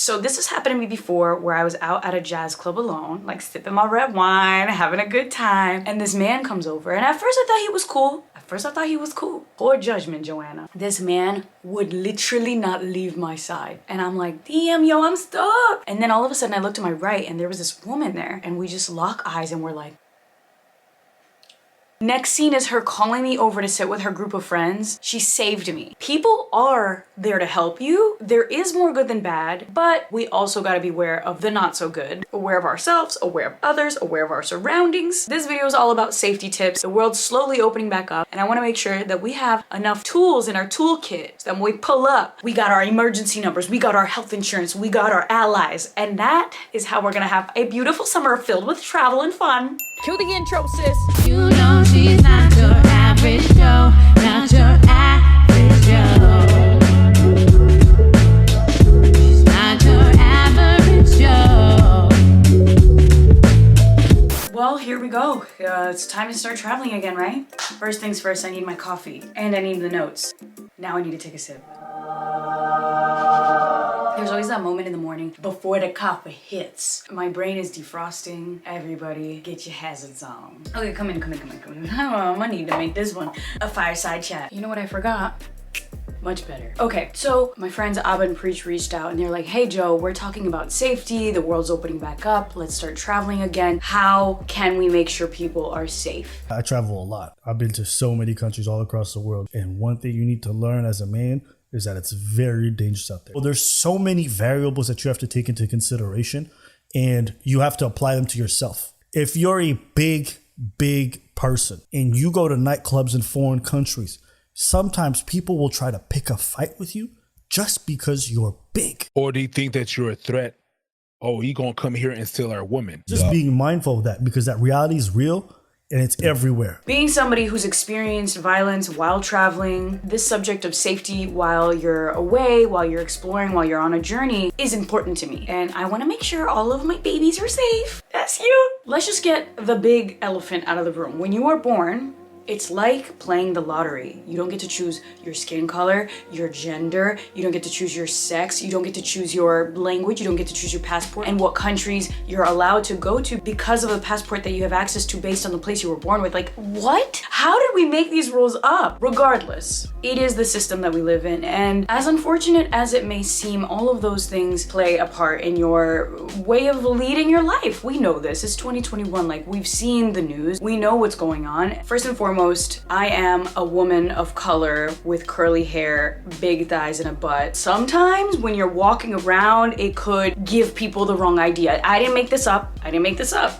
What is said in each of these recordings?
So this has happened to me before where I was out at a jazz club alone, like sipping my red wine, having a good time, and this man comes over, and at first I thought he was cool. Poor judgment, Joanna. This man would literally not leave my side. And I'm like, damn, yo, I'm stuck. And then all of a sudden I looked to my right and there was this woman there, and we just lock eyes and we're like, next scene is her calling me over to sit with her group of friends. She saved me. People are there to help you. There is more good than bad, but we also gotta be aware of the not so good. Aware of ourselves, aware of others, aware of our surroundings. This video is all about safety tips. The world's slowly opening back up, and I wanna make sure that we have enough tools in our toolkit so that when we pull up, we got our emergency numbers, we got our health insurance, we got our allies, and that is how we're gonna have a beautiful summer filled with travel and fun. Cue the intro, sis. You know she's not your average Joe, not your average Joe. She's not your average Joe. Well, here we go. It's time to start traveling again, right? First things first, I need my coffee and I need the notes. Now I need to take a sip. There's always that moment in the morning before the coffee hits. My brain is defrosting. Everybody, get your hazards on. Okay, come in. I need to make this one a fireside chat. You know what I forgot? Much better. Okay, so my friends Abba and Preach reached out and they're like, hey Joe, we're talking about safety. The world's opening back up. Let's start traveling again. How can we make sure people are safe? I travel a lot. I've been to so many countries all across the world. And one thing you need to learn as a man is that it's very dangerous out there. Well, there's so many variables that you have to take into consideration, and you have to apply them to yourself. If you're a big person and you go to nightclubs in foreign countries, sometimes people will try to pick a fight with you just because you're big. Or do you think that you're a threat? Oh, you gonna come here and steal our woman? Just being mindful of that, because that reality is real. And it's everywhere. Being somebody who's experienced violence while traveling, this subject of safety while you're away, while you're exploring, while you're on a journey is important to me. And I wanna make sure all of my babies are safe. That's you. Let's just get the big elephant out of the room. When you are born, it's like playing the lottery. You don't get to choose your skin color, your gender, you don't get to choose your sex, you don't get to choose your language, you don't get to choose your passport and what countries you're allowed to go to because of the passport that you have access to based on the place you were born with. Like, what? How did we make these rules up? Regardless, it is the system that we live in, and as unfortunate as it may seem, all of those things play a part in your way of leading your life. We know this. It's 2021. Like, we've seen the news. We know what's going on. First and foremost, I am a woman of color with curly hair, big thighs, and a butt. Sometimes when you're walking around, it could give people the wrong idea. I didn't make this up.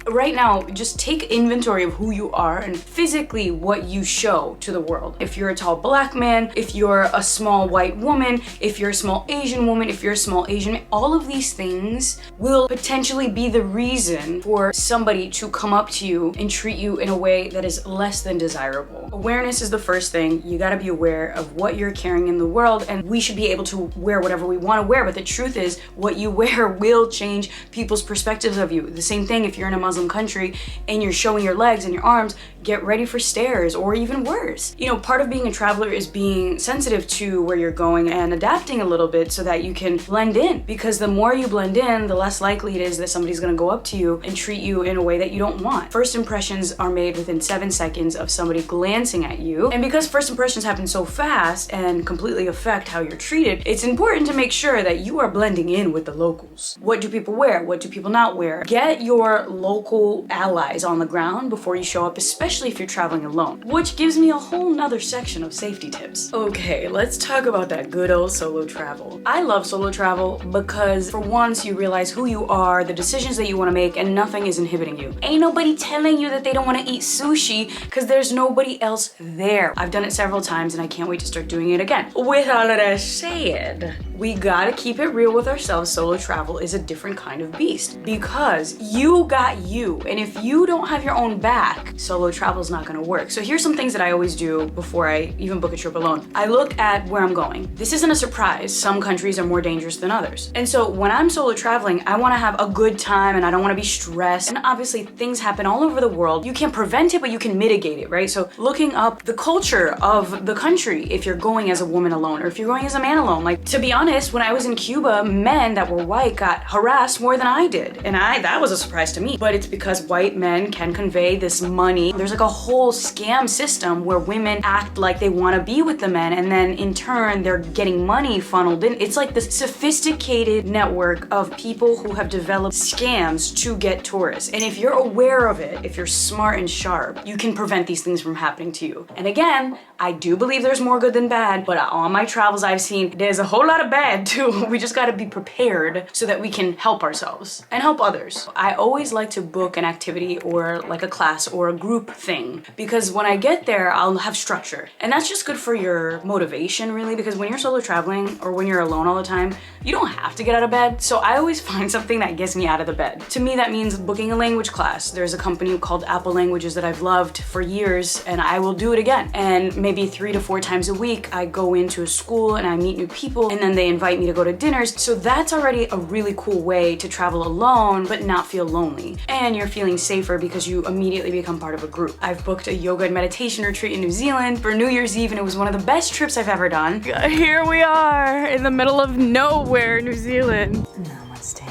Right now, just take inventory of who you are and physically what you show to the world. If you're a tall black man, if you're a small white woman, if you're a small Asian woman, if you're a small Asian man, all of these things will potentially be the reason for somebody to come up to you and treat you in a way that is less than desirable. Awareness is the first thing. You gotta be aware of what you're carrying in the world, and we should be able to wear whatever we want to wear, but the truth is what you wear will change people's perspectives of you. The same thing if you're in a Muslim country and you're showing your legs and your arms, get ready for stares or even worse. You know, part of being a traveler is being sensitive to where you're going and adapting a little bit so that you can blend in, because the more you blend in, the less likely it is that somebody's gonna go up to you and treat you in a way that you don't want. First impressions are made within 7 seconds of somebody glancing at you, and because first impressions happen so fast and completely affect how you're treated, it's important to make sure that you are blending in with the locals. What do people wear? What do people not wear? Get your local allies on the ground before you show up, especially if you're traveling alone, which gives me a whole nother section of safety tips. Okay, let's talk about that good old solo travel. I love solo travel because for once you realize who you are, the decisions that you want to make, and nothing is inhibiting you. Ain't nobody telling you that they don't want to eat sushi because there's nobody else there. I've done it several times and I can't wait to start doing it again. With all of that said, we gotta keep it real with ourselves. Solo travel is a different kind of beast because you got you, and if you don't have your own back, solo travel is not gonna work. So here's some things that I always do before I even book a trip alone. I look at where I'm going. This isn't a surprise. Some countries are more dangerous than others. And so when I'm solo traveling, I wanna have a good time and I don't wanna be stressed. And obviously things happen all over the world. You can't prevent it, but you can mitigate it, right? right? So looking up the culture of the country if you're going as a woman alone or if you're going as a man alone. Like, to be honest, when I was in Cuba, men that were white got harassed more than I did. And that was a surprise to me. But it's because white men can convey this money. There's like a whole scam system where women act like they want to be with the men, and then in turn they're getting money funneled in. It's like this sophisticated network of people who have developed scams to get tourists. And if you're aware of it, if you're smart and sharp, you can prevent these things from happening to you. And again, I do believe there's more good than bad, but on my travels I've seen there's a whole lot of bad too. We just gotta be prepared so that we can help ourselves and help others. I always like to book an activity or like a class or a group thing, because when I get there, I'll have structure. And that's just good for your motivation, really, because when you're solo traveling or when you're alone all the time, you don't have to get out of bed. So I always find something that gets me out of the bed. To me, that means booking a language class. There's a company called Apple Languages that I've loved for years, and I will do it again. And maybe 3 to 4 times a week, I go into a school and I meet new people, and then they invite me to go to dinners. So that's already a really cool way to travel alone, but not feel lonely. And you're feeling safer because you immediately become part of a group. I've booked a yoga and meditation retreat in New Zealand for New Year's Eve, and it was one of the best trips I've ever done. Here we are in the middle of nowhere, New Zealand. Namaste.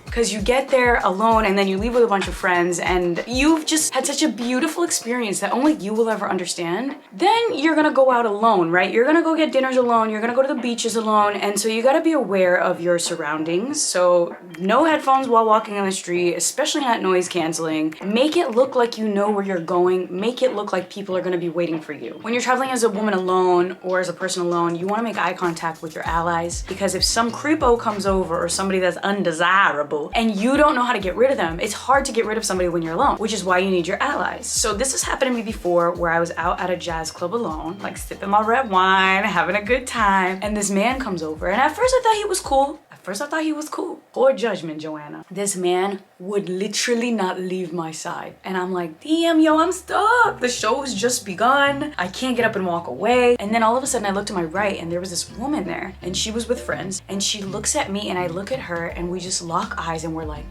Because you get there alone and then you leave with a bunch of friends and you've just had such a beautiful experience that only you will ever understand. Then you're gonna go out alone, right? You're gonna go get dinners alone, you're gonna go to the beaches alone, and so you gotta be aware of your surroundings. So no headphones while walking on the street, especially not noise canceling. Make it look like you know where you're going. Make it look like people are gonna be waiting for you. When you're traveling as a woman alone or as a person alone, you wanna make eye contact with your allies, because if some creepo comes over or somebody that's undesirable and you don't know how to get rid of them, it's hard to get rid of somebody when you're alone, which is why you need your allies. So this has happened to me before, where I was out at a jazz club alone, like sipping my red wine, having a good time, and this man comes over, and at first I thought he was cool. Poor judgment, Joanna. This man would literally not leave my side. And I'm like, damn, yo, I'm stuck. The show's just begun. I can't get up and walk away. And then all of a sudden I looked to my right and there was this woman there, and she was with friends, and she looks at me and I look at her, and we just lock eyes and we're like,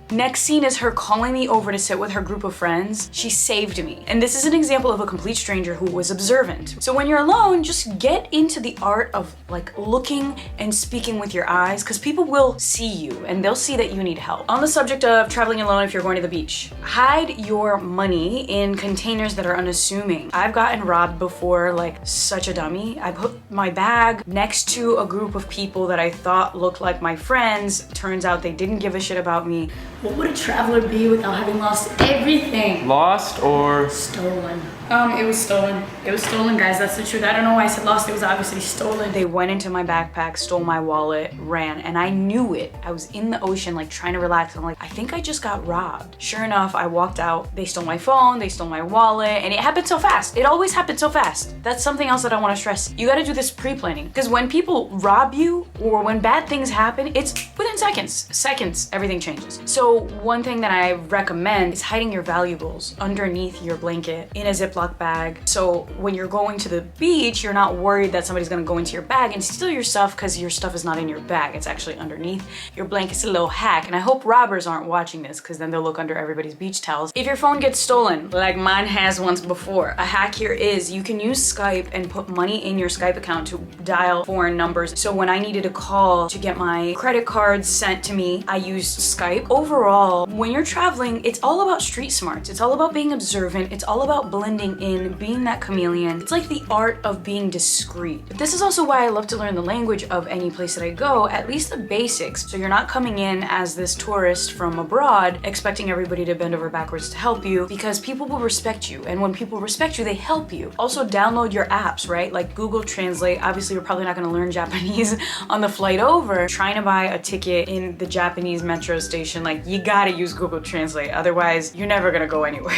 next scene is her calling me over to sit with her group of friends. She saved me. And this is an example of a complete stranger who was observant. So when you're alone, just get into the art of like looking and speaking with your eyes, because people will see you and they'll see that you need help. On the subject of traveling alone, if you're going to the beach, hide your money in containers that are unassuming. I've gotten robbed before like such a dummy. I put my bag next to a group of people that I thought looked like my friends. Turns out they didn't give a shit about me. What would a traveler be without having lost everything? Lost or? Stolen. It was stolen. It was stolen, guys. That's the truth. I don't know why I said lost. It was obviously stolen. They went into my backpack, stole my wallet, ran, and I knew it. I was in the ocean, like trying to relax. I'm like, I think I just got robbed. Sure enough, I walked out. They stole my phone, they stole my wallet, and it happened so fast. It always happens so fast. That's something else that I want to stress. You got to do this pre-planning, because when people rob you or when bad things happen, it's within seconds. Seconds, everything changes. So one thing that I recommend is hiding your valuables underneath your blanket in a Ziploc bag. So when you're going to the beach, you're not worried that somebody's gonna go into your bag and steal your stuff, because your stuff is not in your bag. It's actually underneath your blanket. It's a little hack, and I hope robbers aren't watching this, because then they'll look under everybody's beach towels. If your phone gets stolen, like mine has once before, a hack here is you can use Skype and put money in your Skype account to dial foreign numbers. So when I needed a call to get my credit cards sent to me, I used Skype. Overall, when you're traveling, it's all about street smarts. It's all about being observant. It's all about blending in, being that chameleon. It's like the art of being discreet. But this is also why I love to learn the language of any place that I go, at least the basics. So you're not coming in as this tourist from abroad expecting everybody to bend over backwards to help you, because people will respect you. And when people respect you, they help you. Also download your apps, right? Like Google Translate. Obviously, you're probably not gonna learn Japanese on the flight over. Trying to buy a ticket in the Japanese metro station, like you gotta use Google Translate. Otherwise, you're never gonna go anywhere.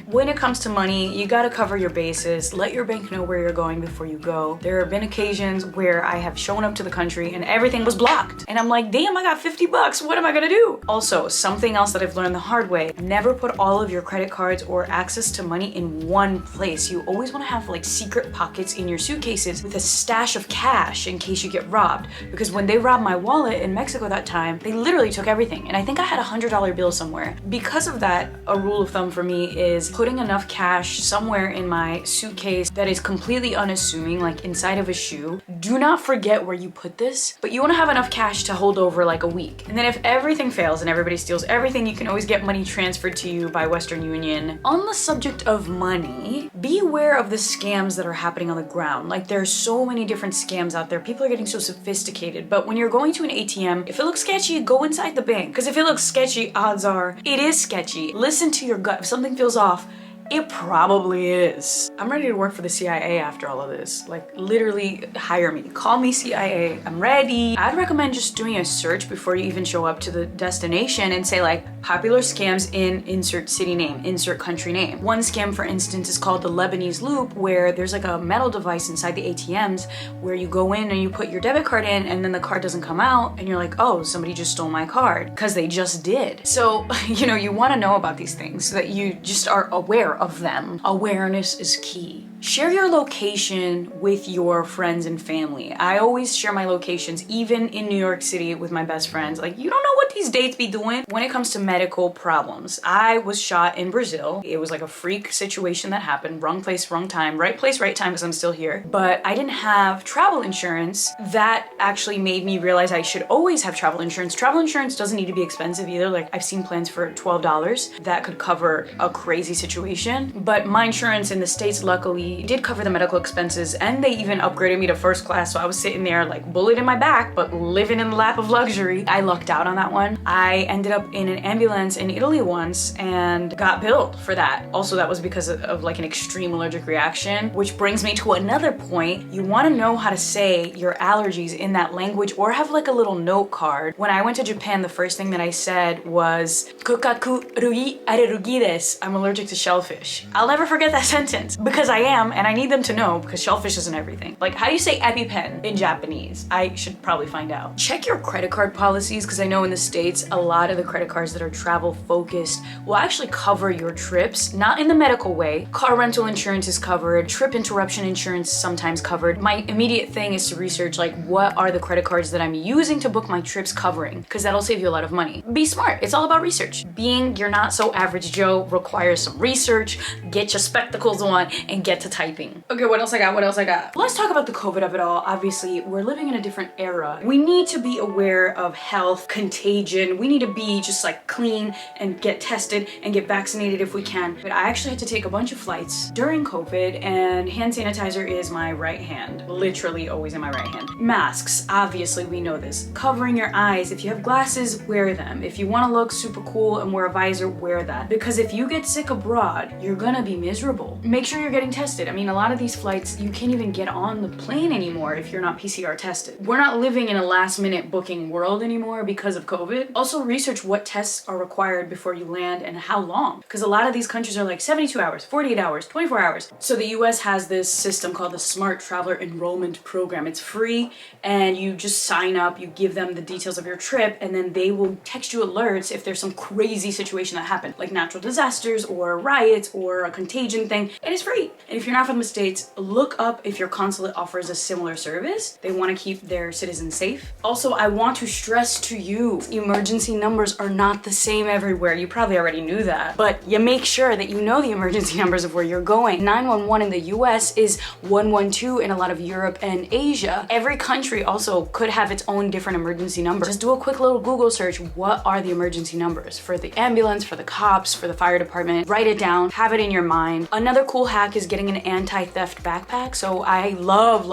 When it comes to money, you gotta gotta cover your bases. Let your bank know where you're going before you go. There have been occasions where I have shown up to the country and everything was blocked. And I'm like, damn, I got 50 bucks. What am I gonna do? Also, something else that I've learned the hard way, never put all of your credit cards or access to money in one place. You always wanna have like secret pockets in your suitcases with a stash of cash in case you get robbed. Because when they robbed my wallet in Mexico that time, they literally took everything. And I think I had a $100 bill somewhere. Because of that, a rule of thumb for me is putting enough cash somewhere in my suitcase that is completely unassuming, like inside of a shoe. Do not forget where you put this, but you wanna have enough cash to hold over like a week. And then if everything fails and everybody steals everything, you can always get money transferred to you by Western Union. On the subject of money, be aware of the scams that are happening on the ground. Like there's so many different scams out there. People are getting so sophisticated, but when you're going to an ATM, if it looks sketchy, go inside the bank. Because if it looks sketchy, odds are it is sketchy. Listen to your gut. If something feels off, it probably is. I'm ready to work for the CIA after all of this. Like literally hire me. Call me CIA. I'm ready. I'd recommend just doing a search before you even show up to the destination and say like popular scams in insert city name, insert country name. One scam, for instance, is called the Lebanese loop, where there's like a metal device inside the ATMs where you go in and you put your debit card in and then the card doesn't come out and you're like, oh, somebody just stole my card, because they just did. So, you want to know about these things so that you just are aware of them. Awareness is key. Share your location with your friends and family. I always share my locations, even in New York City with my best friends. Like, you don't know what these dates be doing when it comes to medical problems. I was shot in Brazil. It was like a freak situation that happened. Wrong place, wrong time. Right place, right time, because I'm still here. But I didn't have travel insurance. That actually made me realize I should always have travel insurance. Travel insurance doesn't need to be expensive either. Like, I've seen plans for $12 that could cover a crazy situation. But my insurance in the States, luckily, did cover the medical expenses, and they even upgraded me to first class, so I was sitting there like bullet in my back but living in the lap of luxury. I lucked out on that one. I ended up in an ambulance in Italy once and got billed for that. Also, that was because of like an extreme allergic reaction, which brings me to another point. You want to know how to say your allergies in that language, or have like a little note card. When I went to Japan, the first thing that I said was "Kokaku rui arerugi desu." I'm allergic to shellfish. I'll never forget that sentence because I am, and I need them to know because shellfish isn't everything. Like, how do you say EpiPen in Japanese? I should probably find out. Check your credit card policies, because I know in the States, a lot of the credit cards that are travel focused will actually cover your trips, not in the medical way. Car rental insurance is covered, trip interruption insurance sometimes covered. My immediate thing is to research like what are the credit cards that I'm using to book my trips covering, because that'll save you a lot of money. Be smart. It's all about research. Being your not so average Joe requires some research. Get your spectacles on and get to typing. Okay, what else I got? Let's talk about the COVID of it all. Obviously, we're living in a different era. We need to be aware of health, contagion. We need to be just like clean and get tested and get vaccinated if we can. But I actually had to take a bunch of flights during COVID, and hand sanitizer is my right hand. Literally always in my right hand. Masks, obviously we know this. Covering your eyes. If you have glasses, wear them. If you want to look super cool and wear a visor, wear that. Because if you get sick abroad, you're gonna be miserable. Make sure you're getting tested. I mean, a lot of these flights, you can't even get on the plane anymore if you're not PCR tested. We're not living in a last minute booking world anymore because of COVID. Also, research what tests are required before you land and how long. Because a lot of these countries are like 72 hours, 48 hours, 24 hours. So the US has this system called the Smart Traveler Enrollment Program. It's free, and you just sign up, you give them the details of your trip, and then they will text you alerts if there's some crazy situation that happened, like natural disasters or riots or a contagion thing, and it's free. And if you're not from the States, look up if your consulate offers a similar service. They want to keep their citizens safe. Also, I want to stress to you, emergency numbers are not the same everywhere. You probably already knew that, but you make sure that you know the emergency numbers of where you're going. 911 in the US is 112 in a lot of Europe and Asia. Every country also could have its own different emergency number. Just do a quick little Google search. What are the emergency numbers for the ambulance, for the cops, for the fire department? Write it down, have it in your mind. Another cool hack is getting an anti-theft backpack. So I love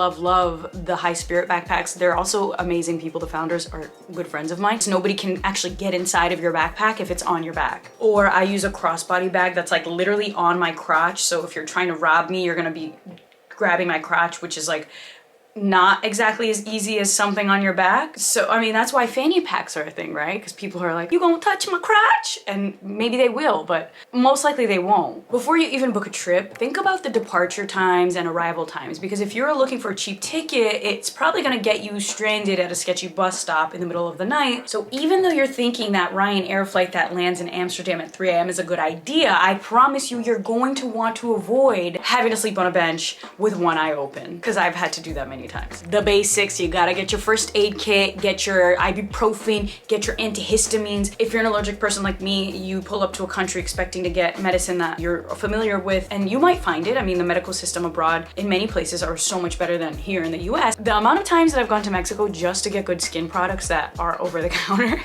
the high spirit backpacks. They're also amazing people. The founders are good friends of mine. So nobody can actually get inside of your backpack if it's on your back. Or I use a crossbody bag that's like literally on my crotch. So if you're trying to rob me, you're gonna be grabbing my crotch, which is like not exactly as easy as something on your back. So, I mean, that's why fanny packs are a thing, right? Because people are like, you gonna touch my crotch? And maybe they will, but most likely they won't. Before you even book a trip, think about the departure times and arrival times, because if you're looking for a cheap ticket, it's probably gonna get you stranded at a sketchy bus stop in the middle of the night. So even though you're thinking that Ryanair flight that lands in Amsterdam at 3 a.m. is a good idea, I promise you, you're going to want to avoid having to sleep on a bench with one eye open, because I've had to do that many times. The basics, you gotta get your first aid kit, get your ibuprofen, get your antihistamines. If you're an allergic person like me, you pull up to a country expecting to get medicine that you're familiar with, and you might find it. I mean, the medical system abroad in many places are so much better than here in the US. The amount of times that I've gone to Mexico just to get good skin products that are over the counter,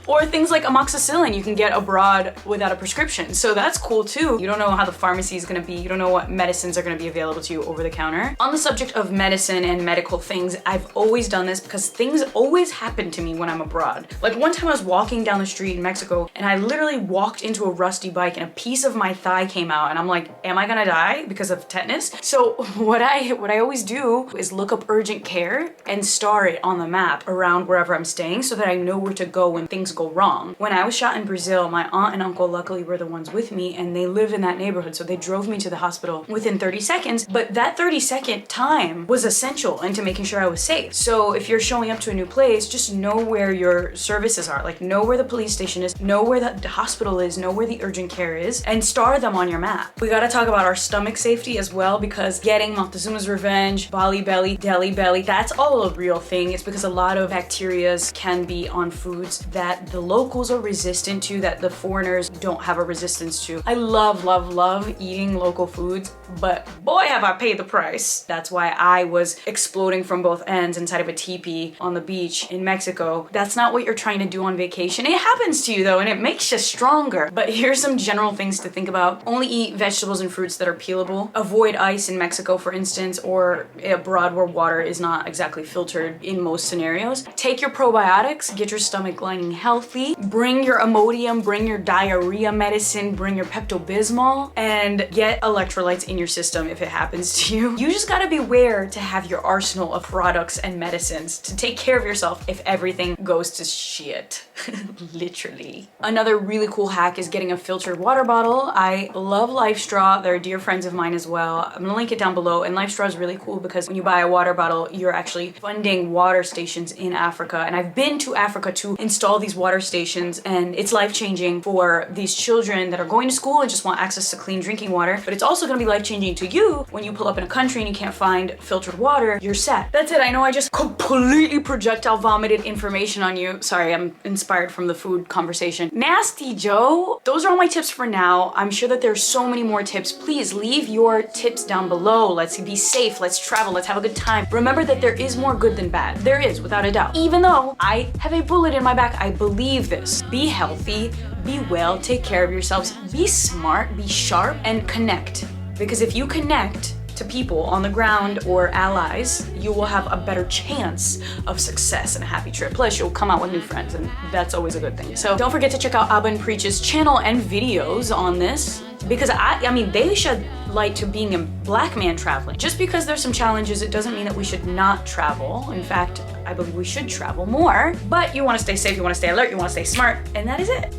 or things like amoxicillin you can get abroad without a prescription. So that's cool too. You don't know how the pharmacy is gonna be. You don't know what medicines are gonna be available to you over the counter. On the subject of medicine and medical things, I've always done this because things always happen to me when I'm abroad. Like one time I was walking down the street in Mexico and I literally walked into a rusty bike and a piece of my thigh came out and I'm like, am I gonna die because of tetanus? So what I always do is look up urgent care and star it on the map around wherever I'm staying so that I know where to go when things go wrong. When I was shot in Brazil, my aunt and uncle luckily were the ones with me and they live in that neighborhood, so they drove me to the hospital within 30 seconds, but that 30-second time was essential into making sure I was safe. So if you're showing up to a new place, just know where your services are, like know where the police station is, know where the hospital is, know where the urgent care is, and star them on your map. We gotta talk about our stomach safety as well, because getting Montezuma's revenge, Bali belly, Delhi belly, that's all a real thing. It's because a lot of bacterias can be on foods that the locals are resistant to, that the foreigners don't have a resistance to. I love, love, love eating local foods, but boy have I paid the price. That's why I was exploding from both ends inside of a teepee on the beach in Mexico. That's not what you're trying to do on vacation. It happens to you though, and it makes you stronger. But here's some general things to think about. Only eat vegetables and fruits that are peelable. Avoid ice in Mexico, for instance, or abroad where water is not exactly filtered in most scenarios. Take your probiotics, get your stomach lining healthy. Bring your Imodium, bring your diarrhea medicine, bring your Pepto-Bismol, and get electrolytes in your system if it happens to you. You just gotta beware to have your arsenal of products and medicines to take care of yourself if everything goes to shit. Literally. Another really cool hack is getting a filtered water bottle. I love Life Straw. They're dear friends of mine as well. I'm gonna link it down below, and Life Straw is really cool because when you buy a water bottle, you're actually funding water stations in Africa, and I've been to Africa to install these water stations, and it's life-changing for these children that are going to school and just want access to clean drinking water, but it's also going to be life-changing to you when you pull up in a country and you can't find filtered water. You're set. That's it. I know I just completely projectile vomited information on you. Sorry, I'm inspired from the food conversation. Nasty Joe. Those are all my tips for now. I'm sure that there's so many more tips. Please leave your tips down below. Let's be safe. Let's travel. Let's have a good time. Remember that there is more good than bad. There is, without a doubt. Even though I have a bullet in my back, I believe this. Be healthy, be well, take care of yourselves, be smart, be sharp, and connect. Because if you connect to people on the ground or allies, you will have a better chance of success and a happy trip. Plus, you'll come out with new friends, and that's always a good thing. So don't forget to check out Abba and Preach's channel and videos on this, because I mean, they shed light to being a black man traveling. Just because there's some challenges, it doesn't mean that we should not travel. In fact, I believe we should travel more, but you wanna stay safe, you wanna stay alert, you wanna stay smart, and that is it.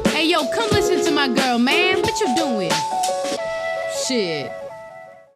Hey, yo, come listen to my girl, man. What you doing? Shit.